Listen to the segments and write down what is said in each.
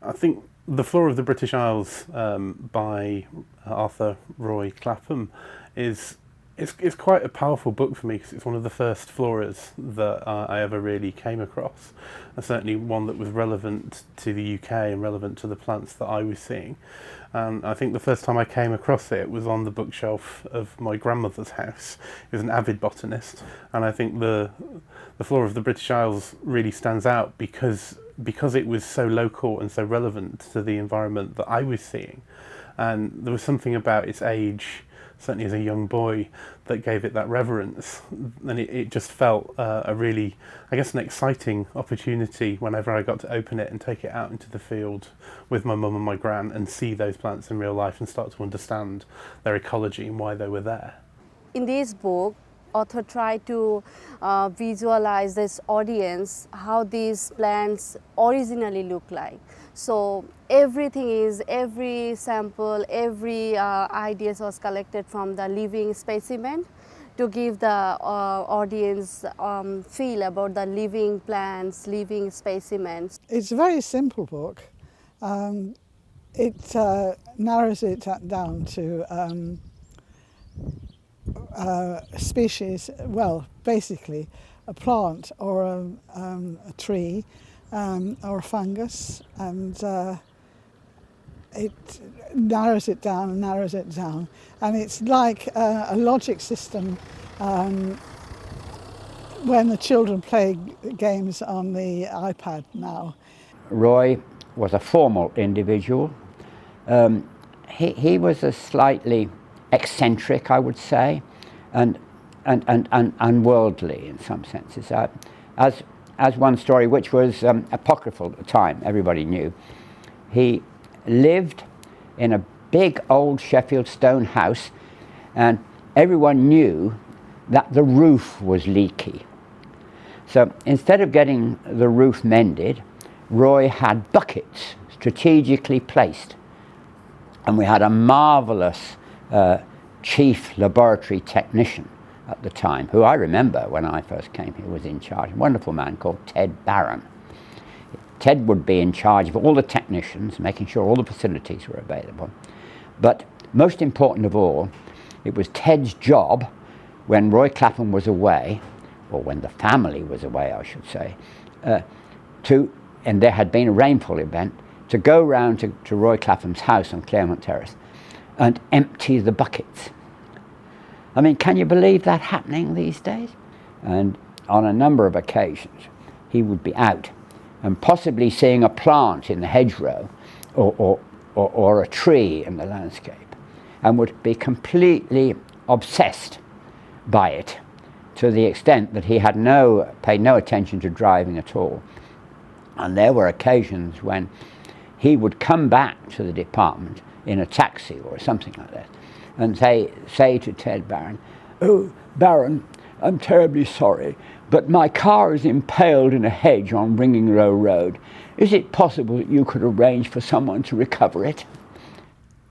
I think The Flora of the British Isles by Arthur Roy Clapham is it's quite a powerful book for me because it's one of the first floras that I ever really came across, and certainly one that was relevant to the UK and relevant to the plants that I was seeing. And I think the first time I came across it was on the bookshelf of my grandmother's house. He was an avid botanist, and I think the Flora of the British Isles really stands out because it was so local and so relevant to the environment that I was seeing. And there was something about its age, certainly as a young boy, that gave it that reverence. And it just felt a really, I guess, an exciting opportunity whenever I got to open it and take it out into the field with my mum and my gran and see those plants in real life and start to understand their ecology and why they were there. In this book, author tried to visualize this audience how these plants originally look like. So every sample, every ideas was collected from the living specimen to give the audience feel about the living plants, living specimens. It's a very simple book. It narrows it down to species, well, basically a plant or a tree or a fungus, and it narrows it down and narrows it down. And it's like a logic system when the children play games on the iPad now. Roy was a formal individual. He was a slightly eccentric, I would say, and unworldly in some senses. As one story, which was apocryphal at the time, everybody knew, he lived in a big old Sheffield stone house, and everyone knew that the roof was leaky. So instead of getting the roof mended, Roy had buckets strategically placed, and we had a marvellous chief laboratory technician at the time, who I remember when I first came here was in charge, a wonderful man called Ted Barron. Ted would be in charge of all the technicians, making sure all the facilities were available. But most important of all, it was Ted's job when Roy Clapham was away, or when the family was away, I should say, and there had been a rainfall event, to go round to Roy Clapham's house on Claremont Terrace and empty the buckets. I mean, can you believe that happening these days? And on a number of occasions, he would be out and possibly seeing a plant in the hedgerow or a tree in the landscape, and would be completely obsessed by it to the extent that he had paid no attention to driving at all. And there were occasions when he would come back to the department in a taxi or something like that and say to Ted Barron, "Oh, Barron, I'm terribly sorry, but my car is impaled in a hedge on Ringing Row Road. Is it possible that you could arrange for someone to recover it?"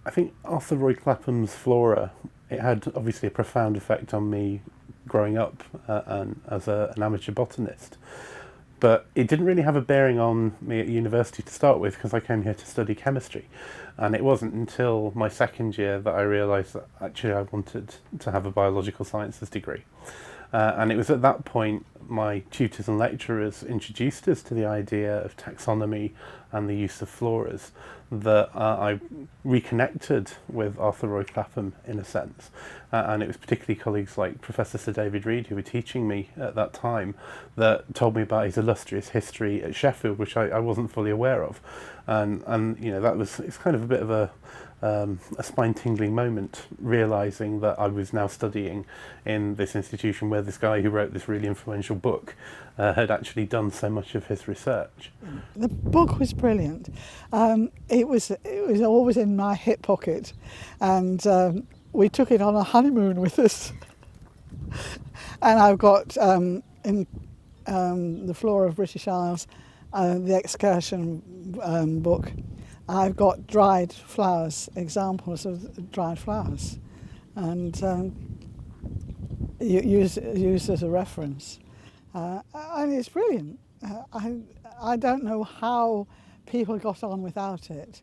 I think Arthur Roy Clapham's Flora, it had obviously a profound effect on me growing up and as an amateur botanist. But it didn't really have a bearing on me at university to start with, because I came here to study chemistry. And it wasn't until my second year that I realised that actually I wanted to have a biological sciences degree. And it was at that point my tutors and lecturers introduced us to the idea of taxonomy and the use of floras that I reconnected with Arthur Roy Clapham in a sense. And it was particularly colleagues like Professor Sir David Reed, who were teaching me at that time, that told me about his illustrious history at Sheffield, which I wasn't fully aware of. And you know, it's kind of a bit of a spine-tingling moment, realising that I was now studying in this institution where this guy who wrote this really influential book had actually done so much of his research. The book was brilliant. It was always in my hip pocket, and we took it on a honeymoon with us. And I've got in the Flora of British Isles, the excursion book, I've got dried flowers, examples of dried flowers, and use as a reference. And it's brilliant. I don't know how people got on without it.